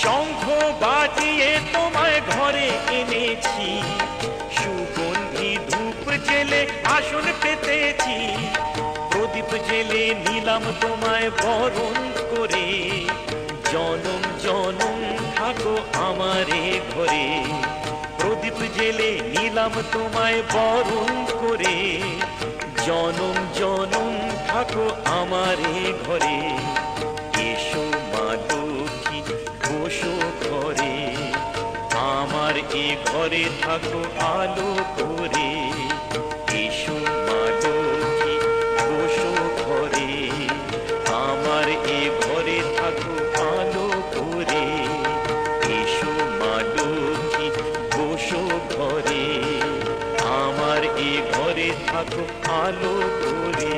শঙ্খ বাজিয়ে তোমায় ঘরে এনেছি, সুগন্ধি ধূপ জেলে আসন পেতেছি, প্রদীপ জেলে নিলাম তোমায় বরণ করে, জনম জনম থাকো আমারে ঘরে। প্রদীপ জেলে নিলাম তোমায় বরণ করে, জনম জনম থাকো আমারে ঘরে। এসো মা লক্ষ্মী বসো ঘরে, আমার এ ঘরে থাকো আলো করে। এসো মা লক্ষ্মী বসো ঘরে, আমার এ ঘরে থাকো আলো করে। এসো মা লক্ষ্মী বসো ঘরে, আমার এ ঘরে থাকো আলো করে।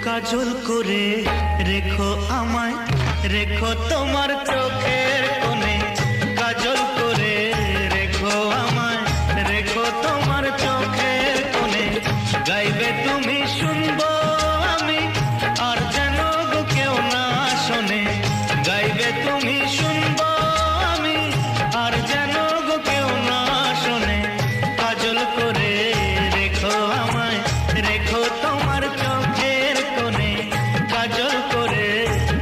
কাজল করে রেখো আমায়, রেখো তোমার চোখের কোণে। কাজল করে রেখো আমায়, রেখো তোমার চোখের কোণে। গাইবে তুমি শুনবো আমি, আর যেন গো কেউ না শোনে। গাইবে তুমি শুনবো আমি, আর যেন গো কেউ না শোনে। কাজল করে রেখো আমায়, রেখো তোমার চোখের কোণে। কাজল করে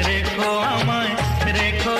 রেখো আমায়, রেখো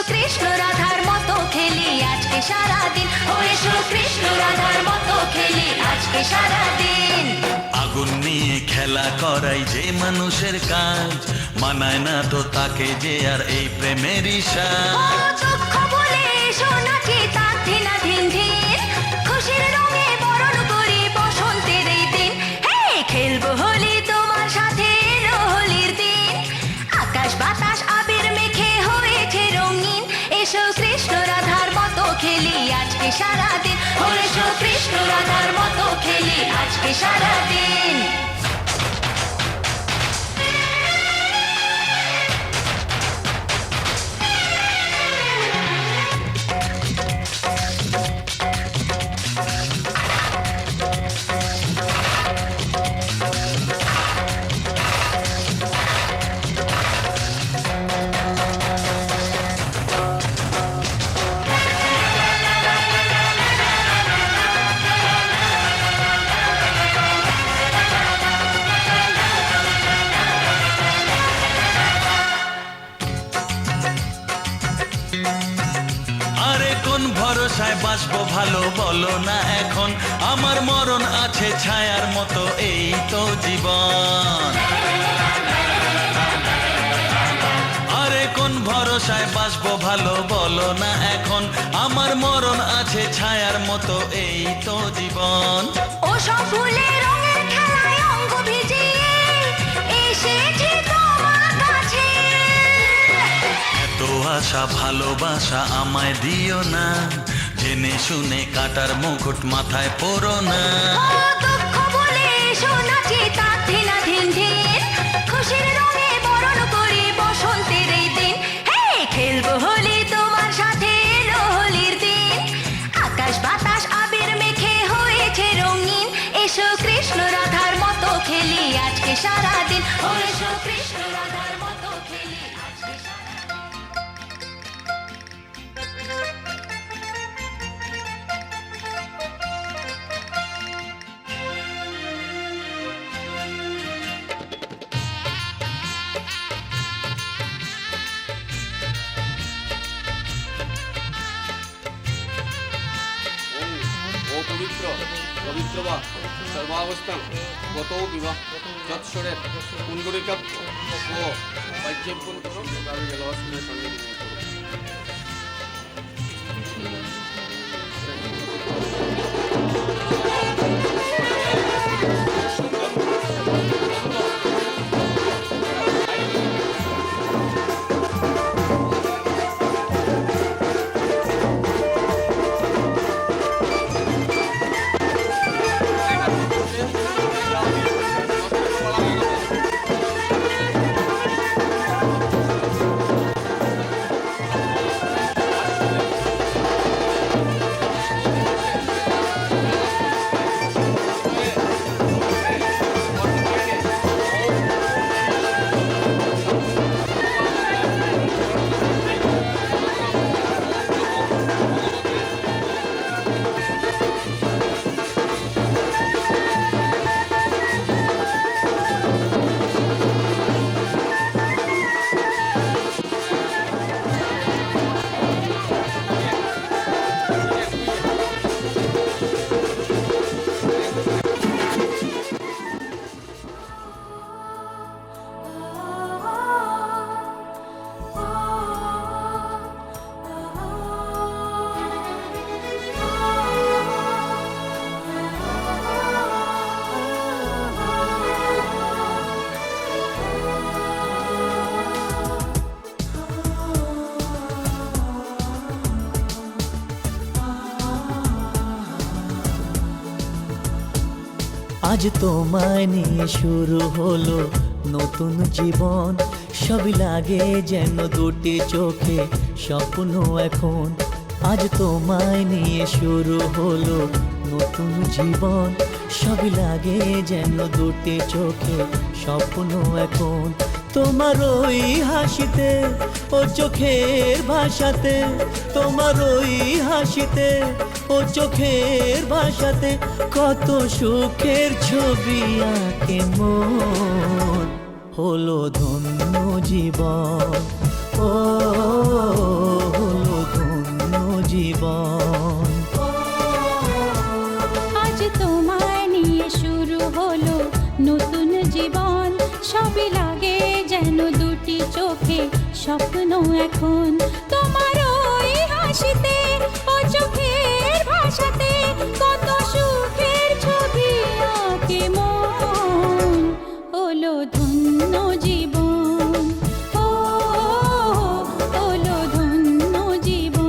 কৃষ্ণ রাধার মতো খেলি আজকে সারাদিন, ও এসো কৃষ্ণ রাধার মতো খেলি আজকে সারাদিন। আগুন নিয়ে খেলা করাই যে মানুষের কাজ, মানায় না তো তাকে যে আর এই প্রেমেরই ও সাজ। দুঃখ বলে এসো নাচি তার ধিনা ধিন ধিন, খুশির রঙে বরণ করি বসন্তের এই দিন। হে খেলবো হোলি তোমার সাথে, এলো হোলির দিন, আকাশ বাতাস আবির মেখে হয়েছে রঙিন। এসো কৃষ্ণ রাধার মতো খেলি আজকে সারাদিন, ও এসো কৃষ্ণ রাধার মতো খেলি আজকে সারাদিন। আরে কোন ভরসায় বাঁচবো ভালো বলো না এখন, আমার মরণ আছে ছায়ার মতো এই তো জীবন। আরে কোন ভরসায় বাঁচবো ভালো বলো না এখন, আমার মরণ আছে ছায়ার মতো এই তো জীবন। ও সব ফুলে রঙের খেলায় অঙ্গ ভিজিয়ে এসেছি তোমার কাছে। এত আশা ভালোবাসা আমায় দিও না, জেনে শুনে কাটার মুকুট মাথায় পরো না। ও দুঃখ বলে এসো নাচি তার ধিনা ধিন ধিন, খুশির রঙে বরণ করি বসন্তের এই দিন। হে খেলবো হোলি তোমার সাথে, এলো হোলির দিন, আকাশ বাতাস আবির মেখে হয়েছে রঙিন। এসো কৃষ্ণ রাধার মতো খেলি আজকে সারাদিন, ও এসো কৃষ্ণ রাধার মতো খেলি আজকে সারাদিন। ও পবিত্র পবিত্র বা সর্বাবস্থান গত বিবাহ যৎসরের কুণ্ডলিকা ও বাহ্যপন তাদের জলবাসনের সঙ্গে বিনিময় করো। আজ তোমায় নিয়ে শুরু হলো নতুন জীবন, সবই লাগে যেন দুটি চোখে স্বপ্ন এখন। আজ তোমায় নিয়ে শুরু হলো নতুন জীবন, সবই লাগে যেন দুটি চোখে স্বপ্ন এখন। তোমার ওই হাসিতে ও চোখের ভাষাতে, তোমার ওই হাসিতে ও চোখের ভাষাতে কত সুখের ছবি আঁকে মন। হলো ধন্য জীবন, ও স্বপ্ন এখন তোমার ওই হাসিতে ও চোখের ভাষাতে কত সুখের ছবি আঁকে মন হলো ধন্য জীবন ও হলো ধন্য জীবন।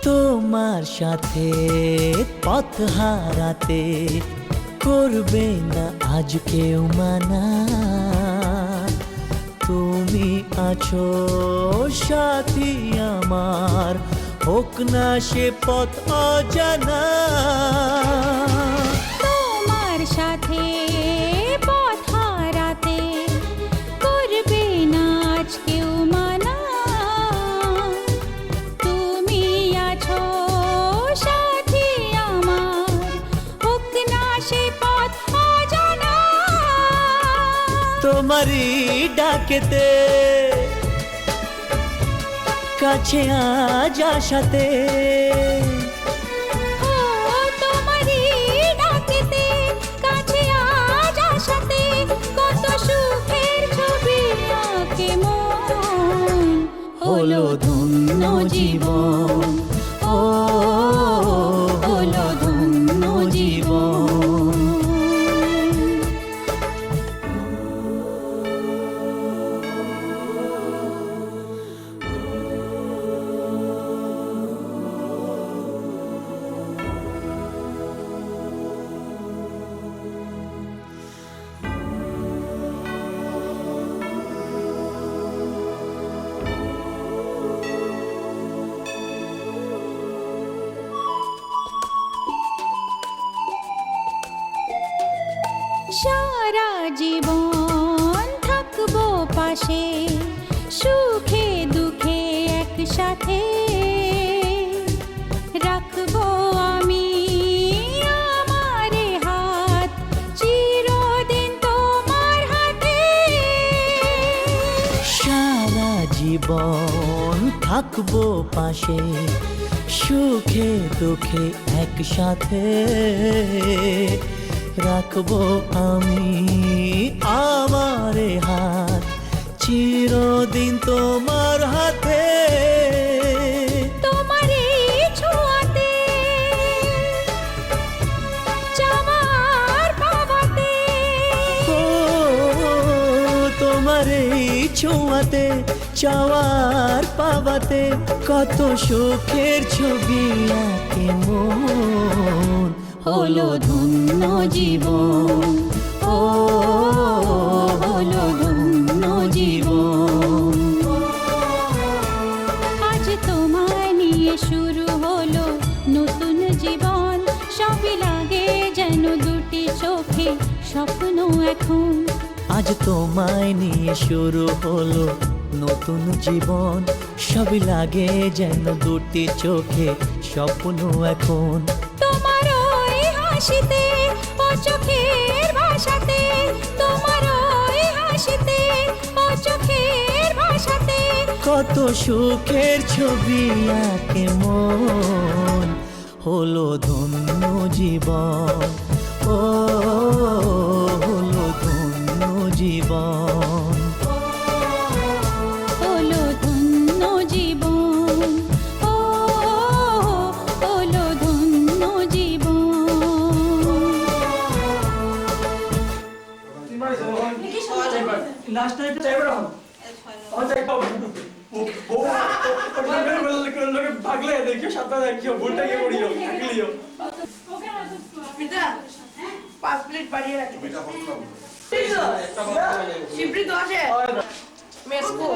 তোমার সাথে পথ হারাতে করবে না আজ কেউ মানা, তুমি আছো সাথী আমার, হোক না সে পথ অজানা। তোমার সাথে পথ হারাতে করবে না আজ কেউ মানা, তুমি আছো সাথী আমার, হোক না সে পথ অজানা। তোমারই ডাকেতে কাছে আজ আসাতে, ও তোমারই ডাকেতে কাছে আজ আসাতে কত সুখের ছবি আঁকে মন হলো ধন্য জীবন ও হলো ধন্য জীবন। সারা জীবন থাকবো পাশে, সুখে দুঃখে একসাথে রাখবো আমি আমার হাত চিরদিন তোমার হাতে। সারা জীবন থাকবো পাশে, সুখে দুঃখে একসাথে রাখবো আমি আমার হাত চিরদিন তোমার হাতে। তোমার এই ছোঁয়াতে চাওয়ার পাওয়াতে, ও তোমার এই ছোঁয়াতে চাওয়ার পাওয়াতে কত সুখের ছবি আঁকে মন হলো ধন্য জীবন ও হলো ধন্য জীবন। আজ তোমায় নিয়ে শুরু হলো নতুন জীবন, সবই লাগে যেন দুটি চোখে স্বপ্ন এখন। আজ তোমায় নিয়ে শুরু হলো নতুন জীবন, সবই লাগে যেন দুটি চোখে স্বপ্ন এখন। তোমার ওই হাসিতে ও চোখের ভাষাতে, তোমার ওই হাসিতে ও চোখের ভাষাতে কত সুখের ছবি আঁকে মন হলো ধন্য জীবন ও হলো ধন্য জীবন। হলো ধন্য জীবন ও হলো ধন্য জীবন। লাস্টে একটা চাইবে না আমার চাই পাবো লোকে ভাগলে দেখিও সাতটা দেখিও ভুলটা গিয়ে পড়িও থাকলিও পিতা 5 প্লেট বাড়িয়ে রাখি শিবরি তো আছে মেসকো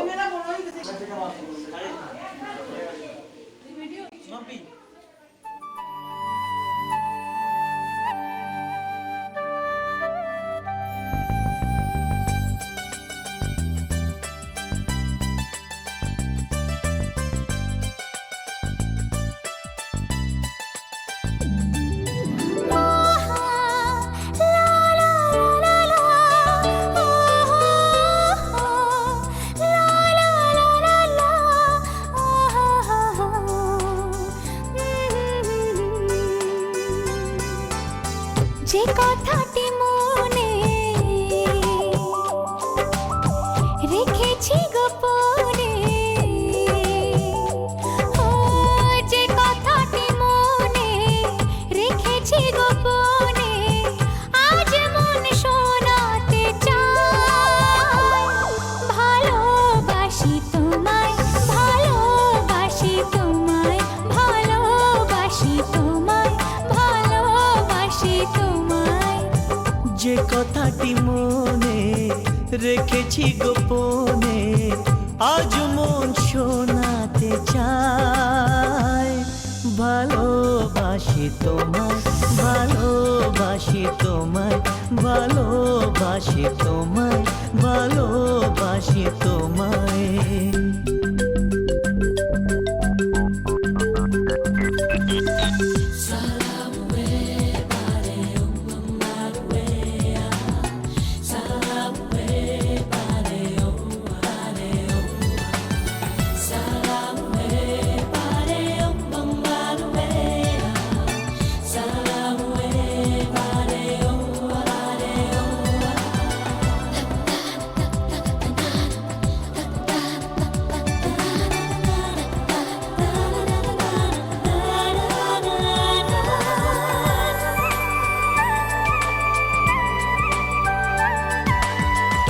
যে কথাটি মনে রেখেছি গোপনে, ও যে কথাটি মনে রেখেছি গোপনে, আজ মন শোনাতে চায়। ভালোবাসি তোমায়, ভালোবাসি তোমায়, ভালোবাসি তোমায়, ভালোবাসি তোমায়। যে কথাটি মনে রেখেছি গোপনে, আজ মন শোনাতে চায়। ভালোবাসি তোমায়, ভালোবাসি তোমায়, ভালোবাসি তোমায়, ভালোবাসি তোমায়।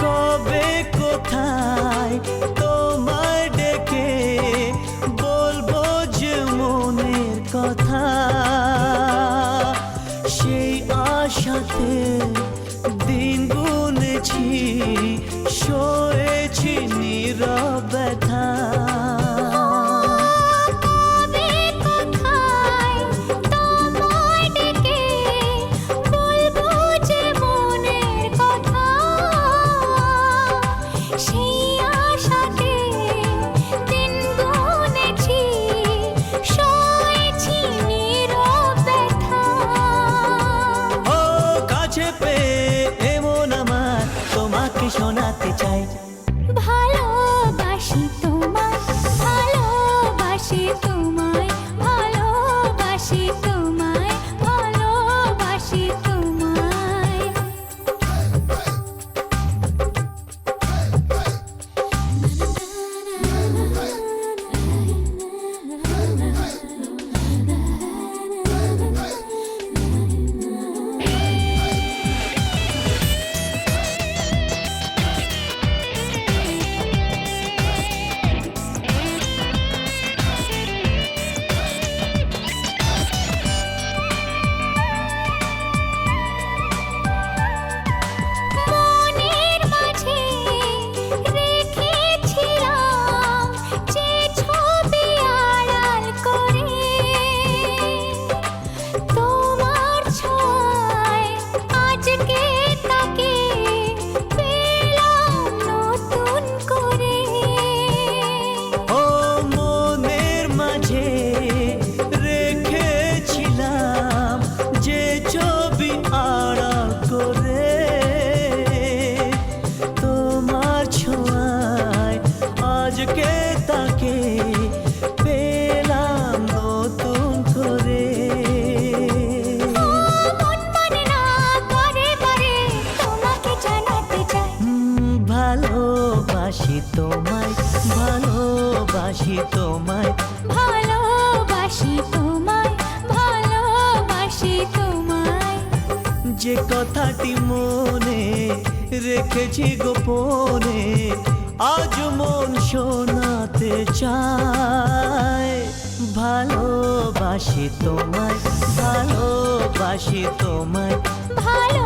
কবে কোথায় তোমায় ডেকে বলবো যে মনের কথা, সেই আশাতে দিন গুনেছি, সয়েছি নীরব ব্যথা। কবে কোথায় তোমায় ডেকে বলবো যে মনের কথা, সেই আশাতে দিন গুনেছি, সয়েছি নীরব ব্যথা। ও কাছে পেয়ে এমন আমার তোমাকে শোনাতে চাই। ভালোবাসি তোমায়, ভালোবাসি তোমায়, ভালোবাসি তোমায়, ভালোবাসি তোমায়। মনের মাঝে রেখেছিলাম যে ছবি আড়াল করে, তোমার ছোঁয়ায় আজকে তাকে পেলাম নতুন করে। ও মনের মাঝে রেখেছিলাম যে ছবি আড়াল করে, তোমার ছোঁয়ায় আজকে তাকে পেলাম নতুন করে। মন মানে না করে বারে তোমাকে জানাতে চাই। ভালোবাসি তোমায়, ভালোবাসি তোমায়, ভালোবাসি তোমায়, ভালোবাসি তোমায়। যে কথাটি মনে রেখেছি গোপনে, আজ মন শোনাতে চায়। ভালোবাসি তোমায়, ভালোবাসি তোমায়, ভালো